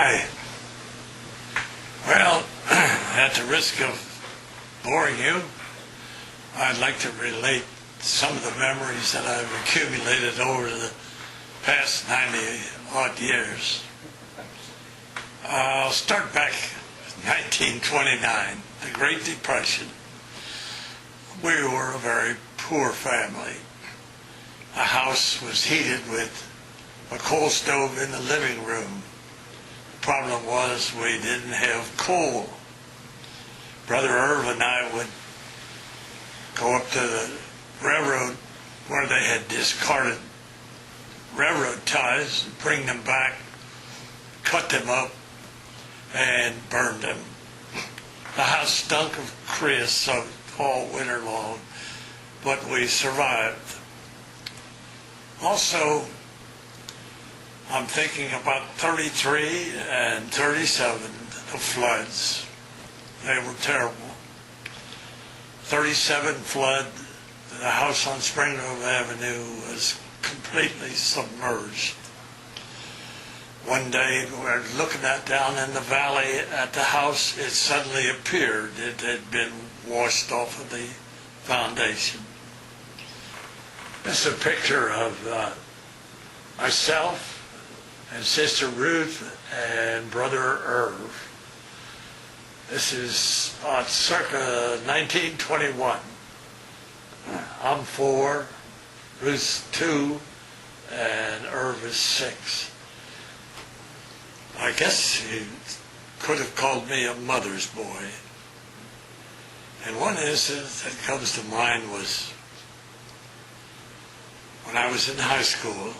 Hi. Well, at the risk of boring you, I'd like to relate some of the memories that I've accumulated over the past 90-odd years. I'll start back in 1929, the Great Depression. We were a very poor family. The house was heated with a coal stove in the living room. The problem was we didn't have coal. Brother Irv and I would go up to the railroad where they had discarded railroad ties, bring them back, cut them up, and burn them. The house stunk of creosote all winter long, but we survived. Also, I'm thinking about 33 and 37, the floods. They were terrible. 37 flood, the house on Spring Grove Avenue was completely submerged. One day, we're looking down in the valley at the house. It suddenly appeared. It had been washed off of the foundation. This is a picture of myself and Sister Ruth and Brother Irv. This is circa 1921. I'm 4, Ruth's 2, and Irv is 6. I guess he could have called me a mother's boy. And one incident that comes to mind was when I was in high school.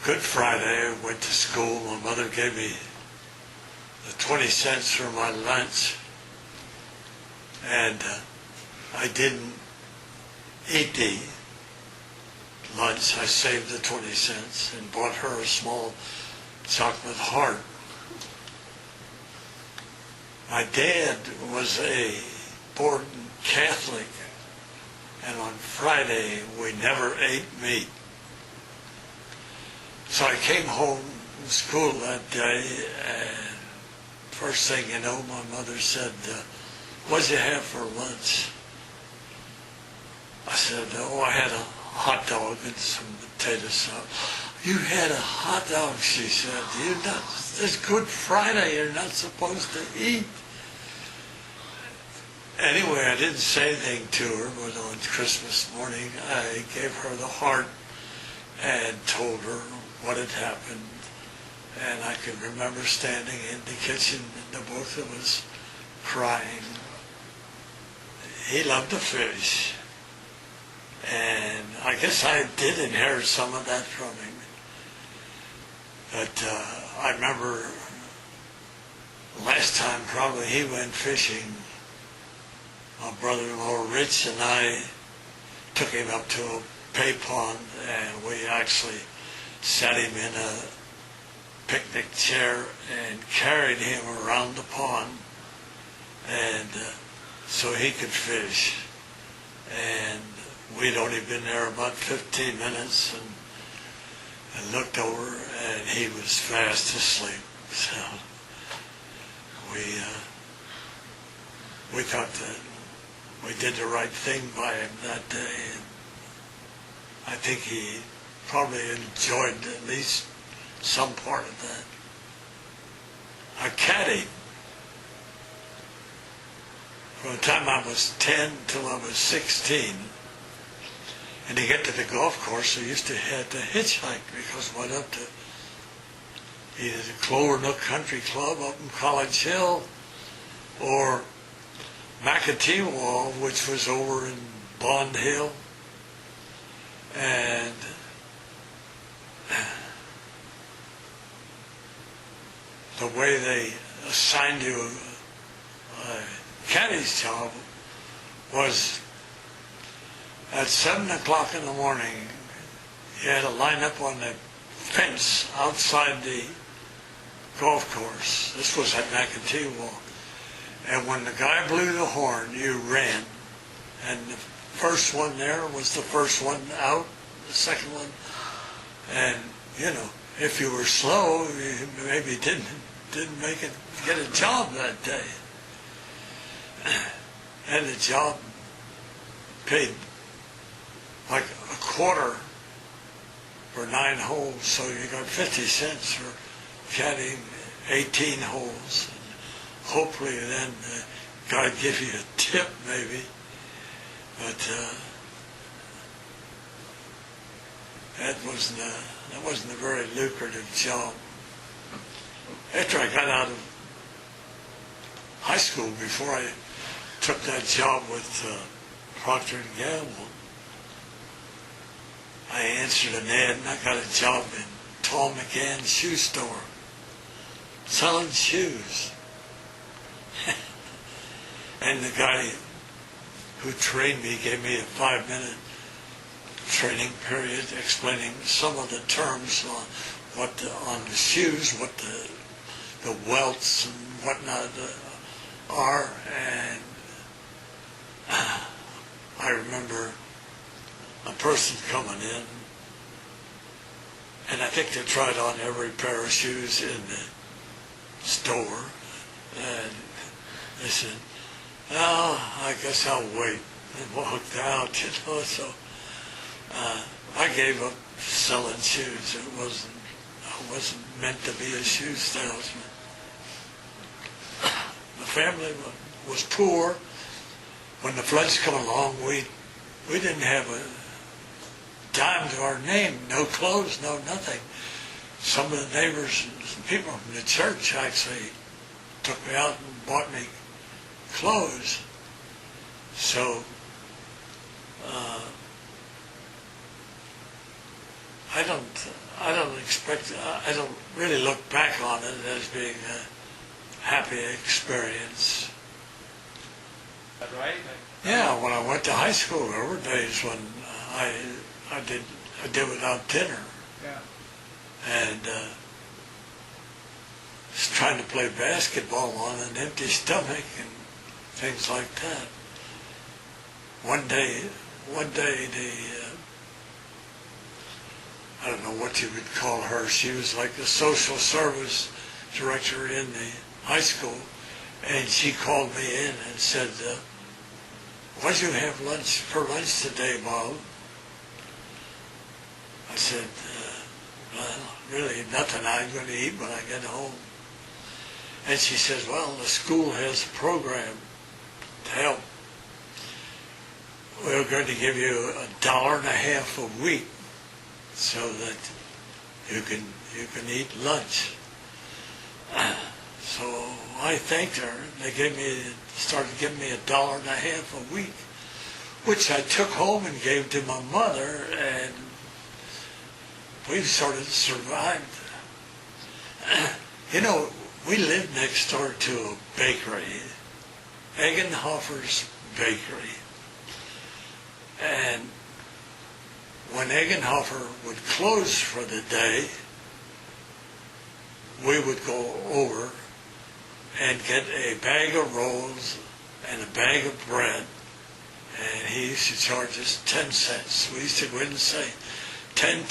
Good Friday, I went to school. My mother gave me the 20 cents for my lunch, and I didn't eat the lunch. I saved the 20 cents and bought her a small chocolate heart. My dad was a born Catholic, and on Friday we never ate meat. So I came home from school that day, and first thing you know, my mother said, "What'd you have for lunch?" I said, "Oh, I had a hot dog and some potato salad." "You had a hot dog," she said. It's Good Friday, you're not supposed to eat. Anyway, I didn't say anything to her, but on Christmas morning, I gave her the heart and told her what had happened. And I can remember standing in the kitchen and the both of us crying. He loved to fish. And I guess I did inherit some of that from him. But I remember last time probably he went fishing, my brother-in-law Rich and I took him up to a pay pond, and we actually sat him in a picnic chair and carried him around the pond, and so he could fish. And we'd only been there about 15 minutes, and looked over, and he was fast asleep. So we thought that we did the right thing by him that day, and I think he probably enjoyed at least some part of that. I caddied from the time I was 10 till I was 16. And to get to the golf course, I used to have to hitchhike because I went up to either the Clover Nook Country Club up in College Hill or McAtee, which was over in Bond Hill. And the way they assigned you a caddy's job was at 7 o'clock in the morning, you had to line up on the fence outside the golf course. This was at McAtee. And when the guy blew the horn, you ran. And the first one there was the first one out, the second one. And, if you were slow, you maybe didn't get a job that day. And the job paid like a quarter for 9 holes, so you got 50 cents for caddying 18 holes. And hopefully then God give you a tip maybe, but that wasn't a very lucrative job. After I got out of high school, before I took that job with Procter & Gamble, I answered an ad and I got a job in Tom McGann's shoe store, selling shoes. And the guy who trained me gave me a 5-minute training period explaining some of the terms on the shoes, what the welts and whatnot are. And I remember a person coming in, and I think they tried on every pair of shoes in the store, and they said, "Oh, I guess I'll wait," and walked out, so I gave up selling shoes. I wasn't meant to be a shoe salesman. The family was poor. When the floods come along, we didn't have a dime to our name, no clothes, no nothing. Some of the neighbors, some people from the church actually took me out and bought me clothes. So I don't really look back on it as being a happy experience. Right? Yeah, when I went to high school, there were days when I did without dinner. Yeah. And was trying to play basketball on an empty stomach and things like that. One day I don't know what you would call her, she was like the social service director in the high school, and she called me in and said, "What'd you have for lunch today, Bob?" I said, "Well, really nothing. I'm going to eat when I get home." And she says, "Well, the school has a program to help. We're going to give you $1.50 a week so that you can eat lunch." So I thanked her. They started giving me $1.50 a week, which I took home and gave to my mother, and we sort of survived. You know, we lived next door to a bakery, Eggenhofer's Bakery. And when Eggenhofer would close for the day, we would go over and get a bag of rolls and a bag of bread, and he used to charge us 10 cents. We used to go in and say 10,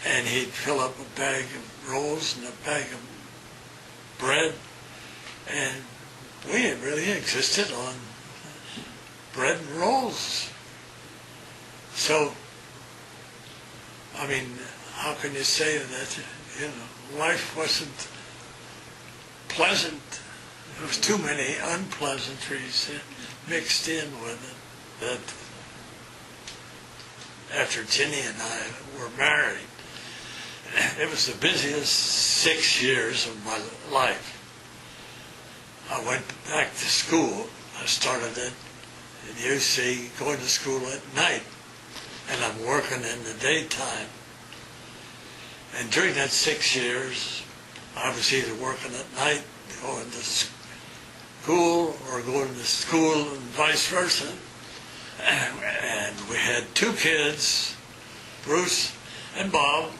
and he'd fill up a bag of rolls and a bag of bread, and we had really existed on bread and rolls. So, I mean, how can you say that, life wasn't pleasant? There was too many unpleasantries mixed in with it. That after Ginny and I were married, it was the busiest 6 years of my life. I went back to school. I started at UC, going to school at night, and I'm working in the daytime. And during that 6 years, I was either working at night, going to school, or going to school and vice versa. And we had 2 kids, Bruce and Bob,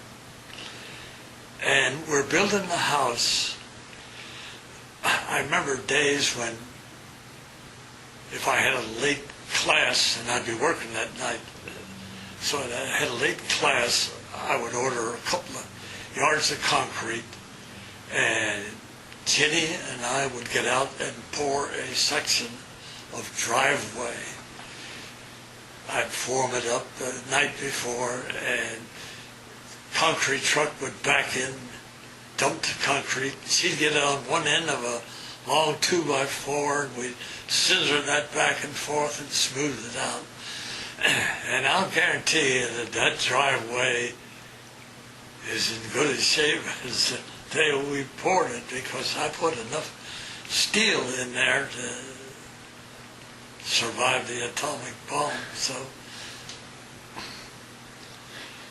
and we're building the house. I remember days when, if I had a late class, and I'd be working that night, so I had a late class, I would order a couple of yards of concrete, and Jenny and I would get out and pour a section of driveway. I'd form it up the night before, and concrete truck would back in, dump the concrete. She'd get on one end of a long 2x4, and we'd scissor that back and forth and smooth it out. And I'll guarantee you that that driveway is in good a shape as the day we poured it, because I put enough steel in there to survive the atomic bomb. So,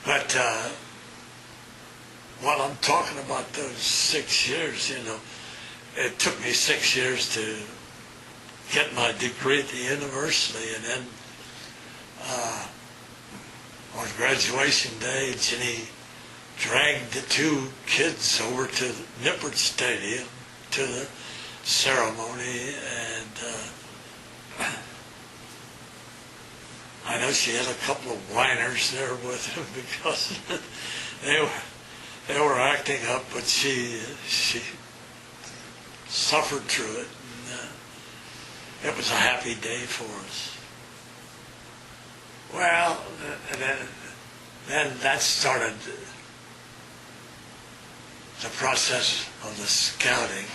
but while I'm talking about those 6 years, it took me 6 years to get my degree at the university, and then on graduation day, Jenny dragged the two kids over to Nippert Stadium to the ceremony, and I know she had a couple of whiners there with him because they were acting up, but she suffered through it. And, it was a happy day for us. Well, then that started the process of the scouting.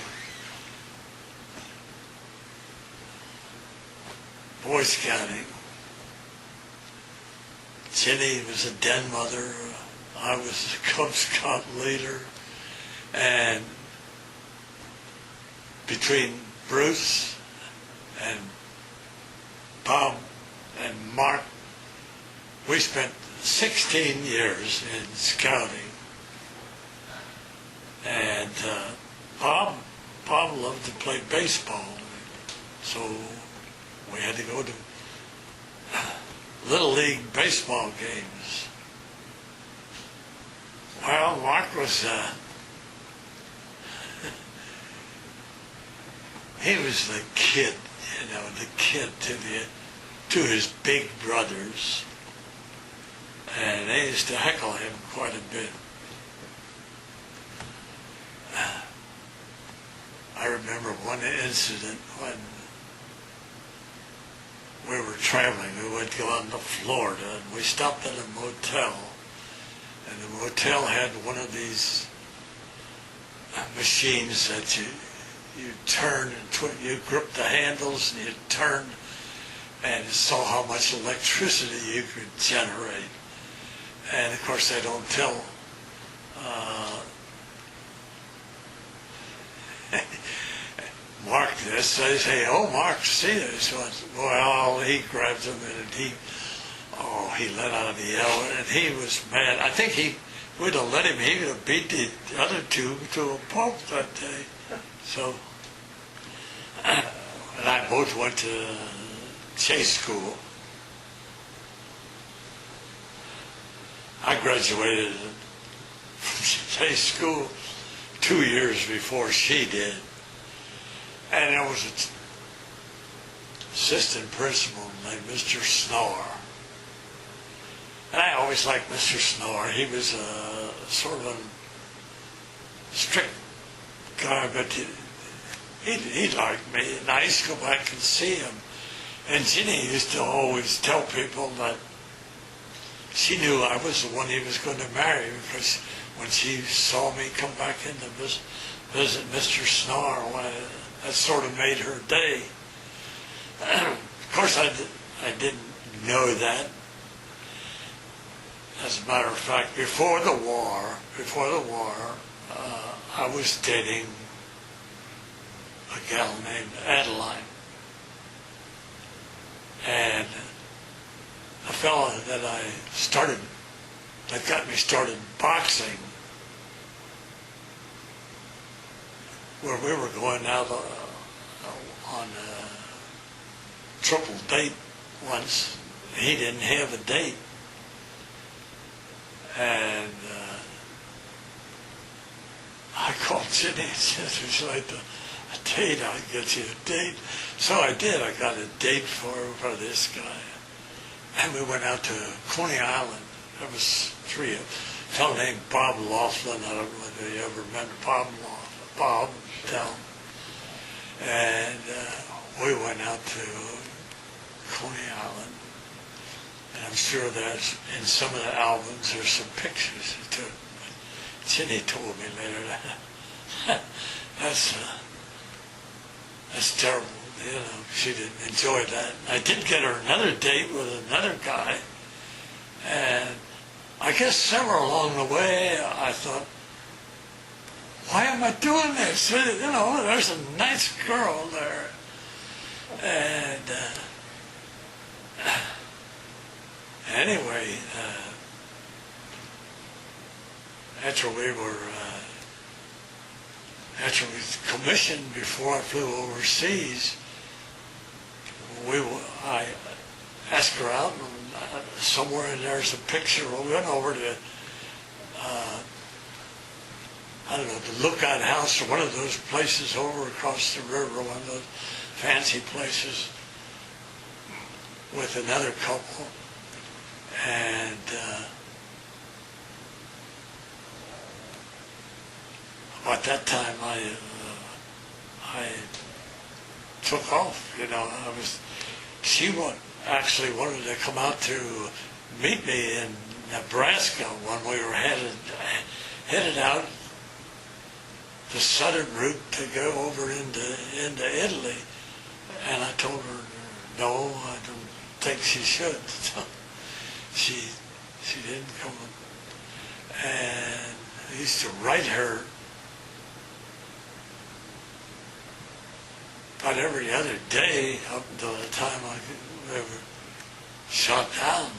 Boy Scouting. Jenny was a den mother. I was a Cub Scout leader. And between Bruce and Bob and Mark, we spent 16 years in scouting. And Bob loved to play baseball, so we had to go to Little League baseball games. Well, Mark was, he was the kid, the kid to his big brothers. And they used to heckle him quite a bit. I remember one incident when we were traveling. We would go out to Florida, and we stopped at a motel. And the motel had one of these machines that you turn and you grip the handles and you turn, and saw how much electricity you could generate. And of course, they don't tell Mark this. They say, "Oh, Mark, see this one." Well, he grabs him and he let out a yell, and he was mad. I think we'd have let him. He would have beat the other two to a pulp that day. So, and I both went to chase school. I graduated from chase school 2 years before she did. And there was an assistant principal named Mr. Snore. And I always liked Mr. Snore. He was a sort of a strict guy, but he liked me. And I used to go back and see him. And Ginny used to always tell people that she knew I was the one he was going to marry, because when she saw me come back in to visit Mr. Snore, that sort of made her day. Of course, I didn't know that. As a matter of fact, before the war, I was dating a gal named Adeline. And a fella that got me started boxing, where we were going out on a triple date once. He didn't have a date. And I called Jenny and said, "Would you like a date? I'll get you a date." So I did. I got a date for this guy. And we went out to Coney Island. There was fellow named Bob Laughlin. I don't know whether you ever met Bob Laughlin. Bob, tell him. And we went out to Coney Island. And I'm sure that in some of the albums there's some pictures he took. But Ginny told me later that that's terrible. You know, she didn't enjoy that. I did get her another date with another guy. And I guess somewhere along the way I thought, why am I doing this? You know, there's a nice girl there. And anyway, after we commissioned before I flew overseas, I asked her out, and somewhere in there's a picture. We went over to, I don't know, the Lookout House, or one of those places over across the river, one of those fancy places, with another couple. And about that time, I took off. You know, she actually wanted to come out to meet me in Nebraska when we were headed out the southern route to go over into Italy. And I told her, no, I don't think she should. So she didn't come. And I used to write her about every other day up until the time they were shot down.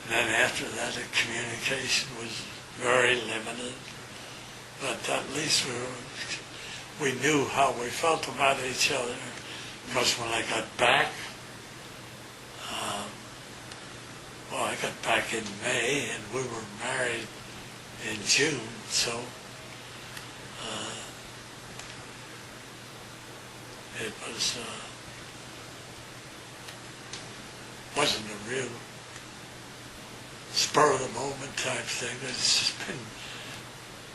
And then after that, the communication was very limited. But at least we knew how we felt about each other. Because when I got back, I got back in May, and we were married in June, so it wasn't a real spur of the moment type thing. It's just been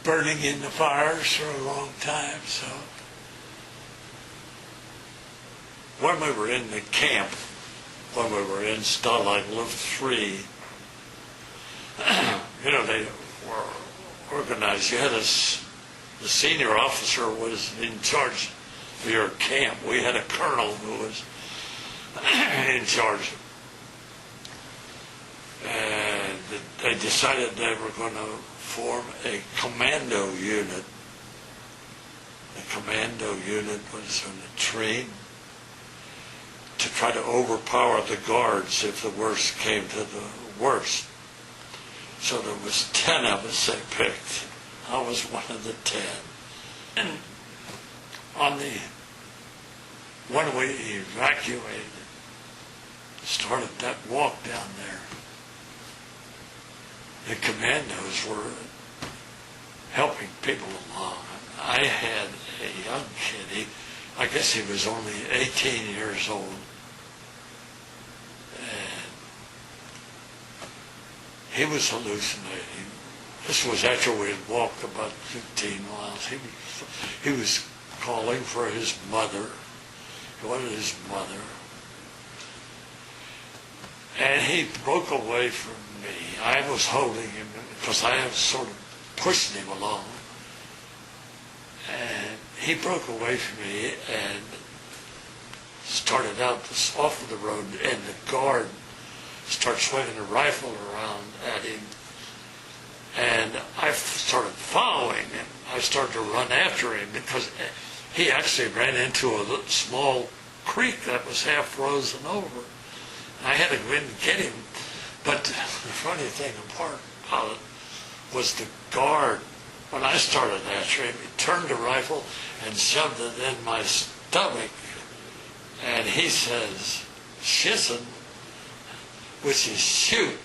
burning in the fires for a long time. So when we were in the camp, when we were in Stalag Luft 3, you know, they were organized. You had the senior officer was in charge of your camp. We had a colonel who was in charge. And they decided they were going to form a commando unit. The commando unit was on a train to try to overpower the guards if the worst came to the worst. So there was 10 of us they picked. I was one of the 10. And when we evacuated, started that walk down there, the commandos were helping people along. I had a young kid, I guess he was only 18 years old. And he was hallucinating. This was after we had walked about 15 miles. He was calling for his mother. He wanted his mother. And he broke away from me. I was holding him because I had sort of pushed him along. And he broke away from me and started out off of the road, and the guard started swinging a rifle around at him. And I started following him. I started to run after him because he actually ran into a small creek that was half frozen over. I had to go in and get him. But the funny thing about it was the guard, when I started after him, he turned the rifle and shoved it in my stomach. And he says, "Shissen," which is shoot,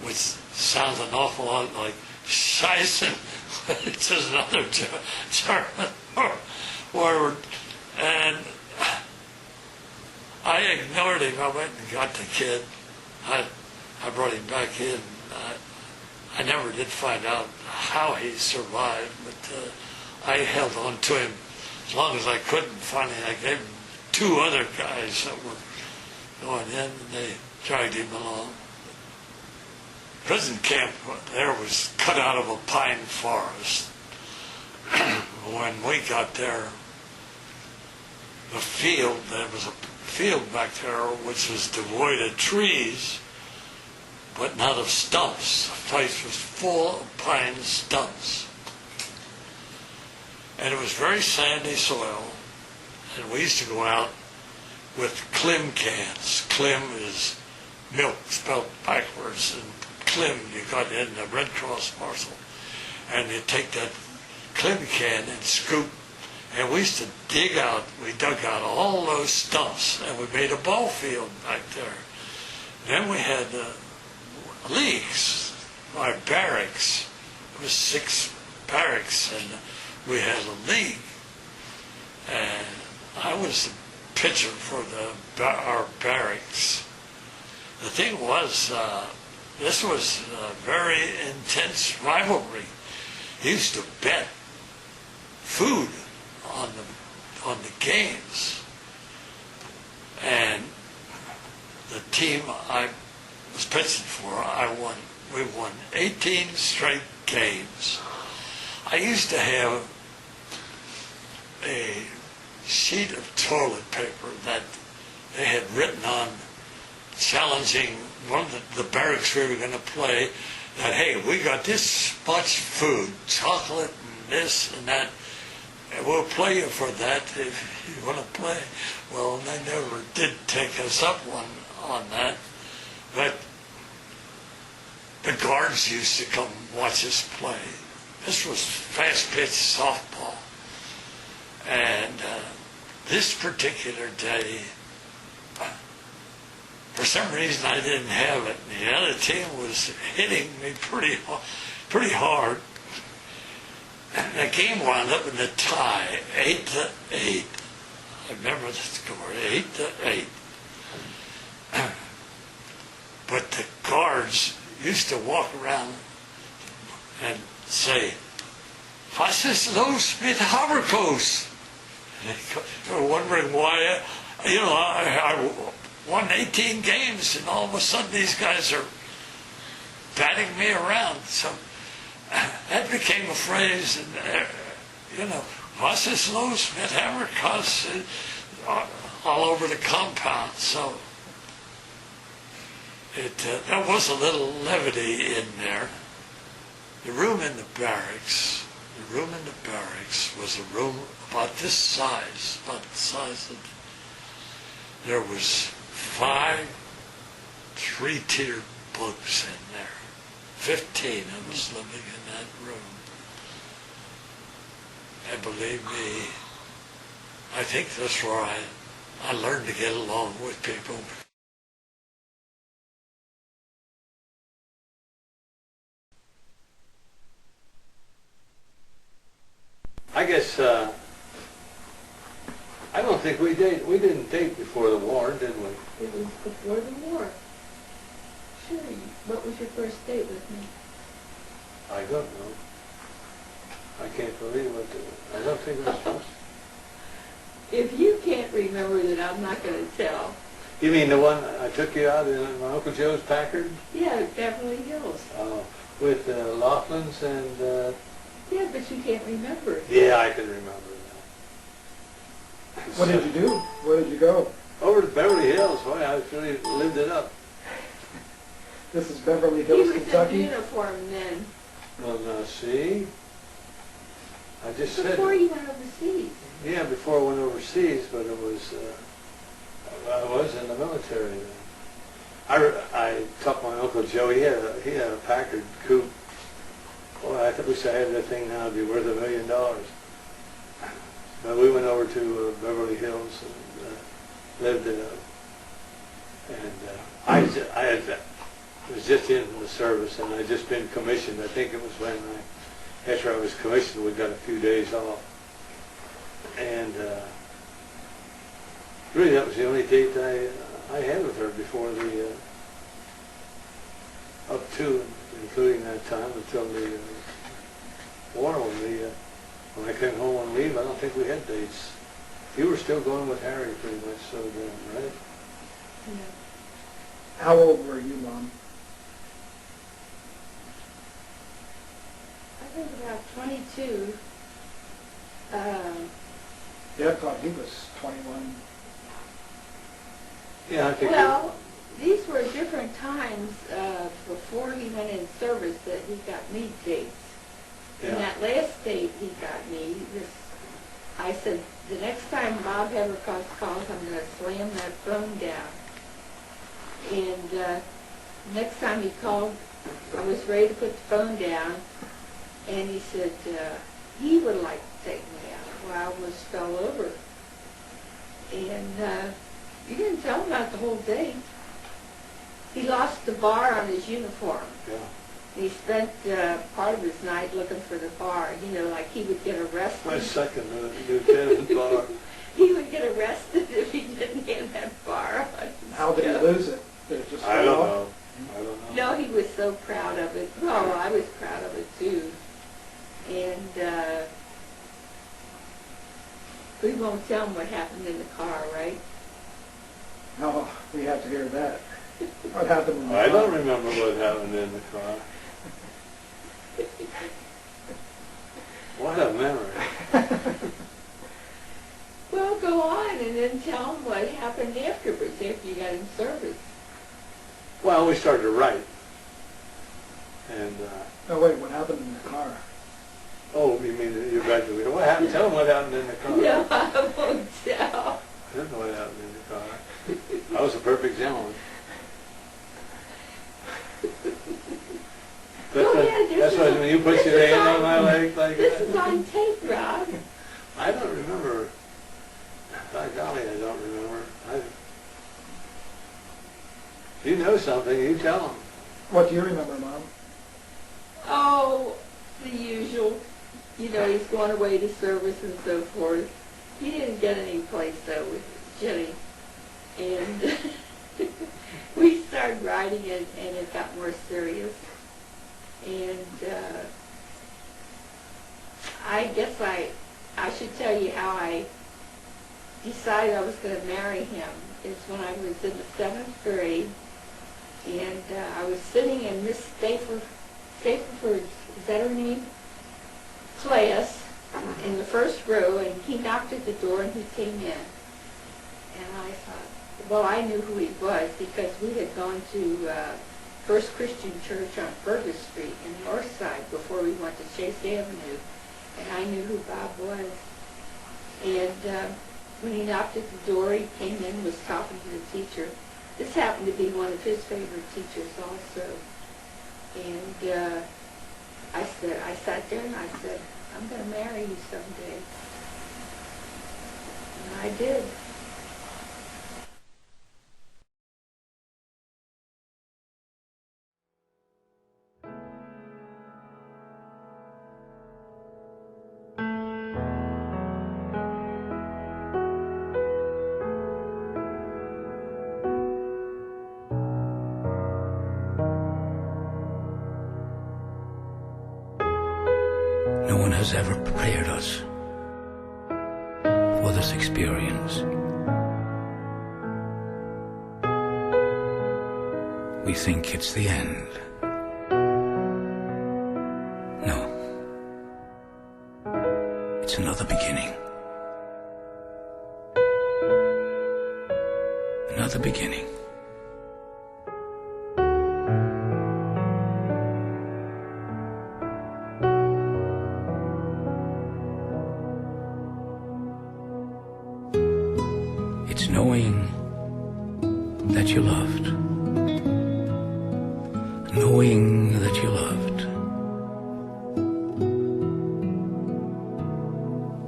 which sounds an awful lot like scheissen, which is another German word. And I ignored him. I went and got the kid. I brought him back in. I never did find out how he survived, but I held on to him as long as I could. And finally, I gave him 2 other guys that were going in, and they dragged him along. Prison camp there was cut out of a pine forest. When we got there, there was a field back there which was devoid of trees, but not of stumps. The place was full of pine stumps. And it was very sandy soil, and we used to go out with clim cans. Clim is milk spelled backwards, and clim you got in the Red Cross parcel. And you take that clim can and scoop, and we used to we dug out all those stumps, and we made a ball field back there. Then we had leagues, our barracks. There was 6 barracks, and we had a league. And I was the pitcher for our barracks. The thing was, this was a very intense rivalry. He used to bet food on the games, and the team I was pitching for, we won 18 straight games. I used to have a sheet of toilet paper that they had written on, challenging one of the barracks we were going to play, that, hey, we got this much food, chocolate and this and that, and we'll play you for that if you want to play. Well, they never did take us up on that, but the guards used to come watch us play. This was fast-pitch softball. And this particular day, for some reason I didn't have it. The other team was hitting me pretty hard. And the game wound up in a tie, 8-8. I remember the score, 8-8. But the guards used to walk around and say, "Was ist los mit Haverkos?" They were wondering why, I won 18 games, and all of a sudden these guys are batting me around. So that became a phrase, and, was ist los mit Haverkos, all over the compound. So there was a little levity in there. The room in the barracks was a room about this size, about the size of, there was 5 3-tiered bunks in there. 15 of us living in that room. And believe me, I think that's where I learned to get along with people. I guess, I don't think we didn't date before the war, did we? It was before the war. Sure. What was your first date with me? I don't know. I can't believe I don't think it was supposed to. If you can't remember that, I'm not going to tell. You mean the one I took you out in my Uncle Joe's Packard? Yeah, Beverly Hills. With Laughlin's and... Yeah, but you can't remember. Yeah, I can remember that. What did you do? Where did you go? Over to Beverly Hills. Boy, I really lived it up. This is Beverly He Hills, was in Kentucky. uniform then. Well, now, see? I just said... Before you went overseas. Yeah, before I went overseas, but it was... I was in the military then. I taught my Uncle Joe, he had a Packard coupe. Boy, I wish I had that thing now. It'd be worth $1 million. But we went over to Beverly Hills and lived it up. And I was just in the service, and I'd just been commissioned. I think it was after I was commissioned, we got a few days off. And really, that was the only date I had with her before up to including that time until the war with me. When I came home on leave, I don't think we had dates. You were still going with Harry pretty much, so then, right? Yeah. How old were you, Mom? I think about 22. Dad thought he was 21. Yeah, I think. Well, these were different times before he went in service that he got me dates. Yeah. And that last date he got me, I said, the next time Bob Haverkos calls, I'm going to slam that phone down. And next time he called, I was ready to put the phone down, and he said he would like to take me out. Well, I almost fell over. And you didn't tell him about the whole date. He lost the bar on his uniform. Yeah. He spent part of his night looking for the bar. You know, like he would get arrested. My second lieutenant bar. He would get arrested if he didn't have that bar on. How did he lose it? Did it just I fall don't off? know. I don't know. No, he was so proud of it. Well, I was proud of it too. And we won't tell him what happened in the car, right? No, we have to hear that. What happened in the I car? don't remember what happened in the car. What a memory. Well, go on and then tell him what happened afterwards, after you got in service. Well, we started to write. And, No, wait, what happened in the car? oh, you mean you graduated? What happened? Tell them what happened in the car. No, I won't tell. I didn't know what happened in the car. I was a perfect gentleman. That's why when you put your hand on my leg like This that. is on tape, Rob. I don't remember. By golly, I don't remember. If you know something, you tell them. What do you remember, Mom? Oh, the usual. You know, he's going away to service and so forth. He didn't get any place, though, with Jenny. And we started writing it, and it got more serious. And I guess I should tell you how I decided I was going to marry him. Is when I was in the 7th grade, and I was sitting in Miss Stapleford's, is that her name? Class, in the first row, and he knocked at the door and he came in. And I thought, well, I knew who he was because we had gone to First Christian Church on Fergus Street in the North Side before we went to Chase Avenue, and I knew who Bob was. And when he knocked at the door, he came in, was talking to the teacher. This happened to be one of his favorite teachers also. And I sat there and I said, I'm going to marry you someday. And I did. No one has ever prepared us for this experience. We think it's the end. No. It's another beginning. Another beginning. It's knowing that you loved. Knowing that you loved.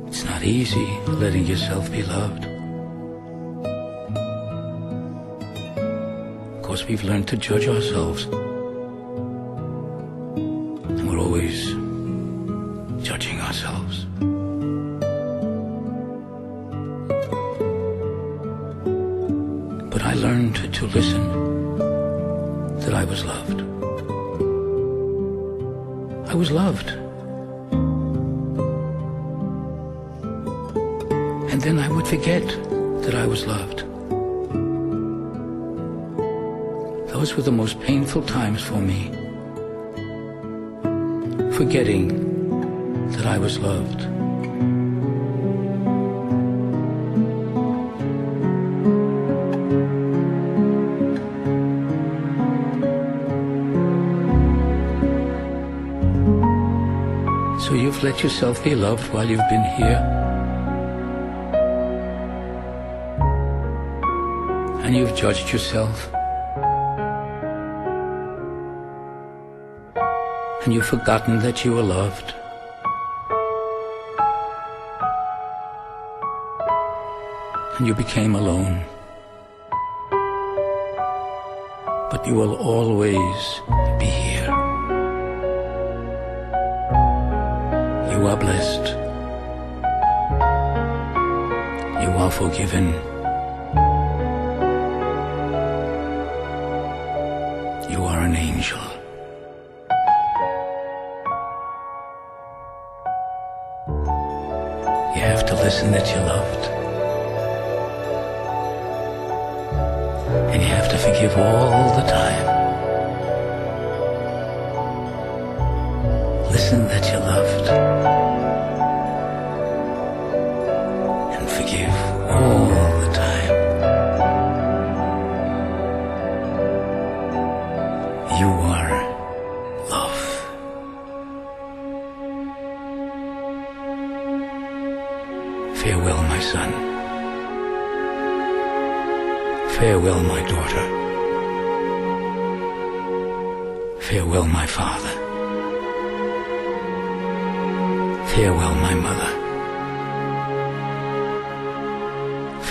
It's not easy letting yourself be loved. Of course, we've learned to judge ourselves. And we're always judging ourselves. But I learned to listen that I was loved. was loved. And then I would forget that I was loved. Those were the most painful times for me. Forgetting that I was loved. So you've let yourself be loved while you've been here? And you've judged yourself? And you've forgotten that you were loved? And you became alone? But you will always be here. You are blessed. You are forgiven. You are an angel. You have to listen that you're loved. And you have to forgive all the time. Listen that you're loved. And forgive all the time. You are love. Farewell, my son. Farewell, my daughter. Farewell, my father. Farewell, my mother.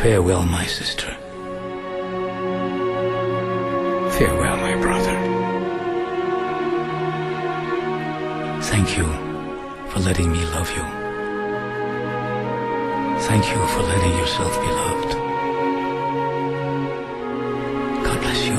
Farewell, my sister. Farewell, my brother. Thank you for letting me love you. Thank you for letting yourself be loved. God bless you.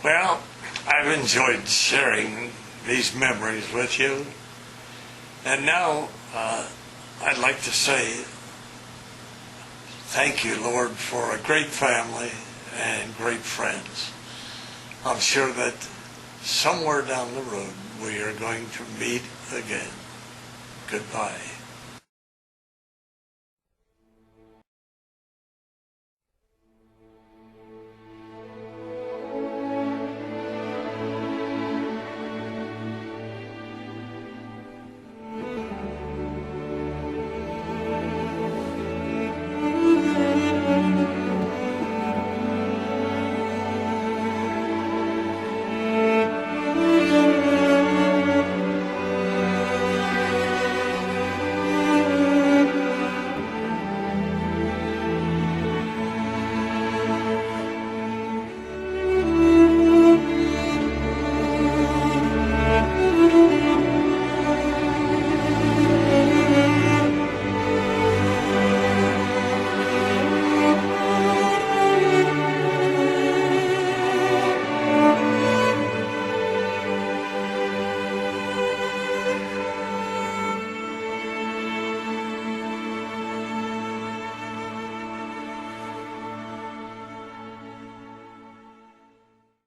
Well, I've enjoyed sharing these memories with you. And now I'd like to say thank you, Lord, for a great family and great friends. I'm sure that somewhere down the road we are going to meet again. Goodbye.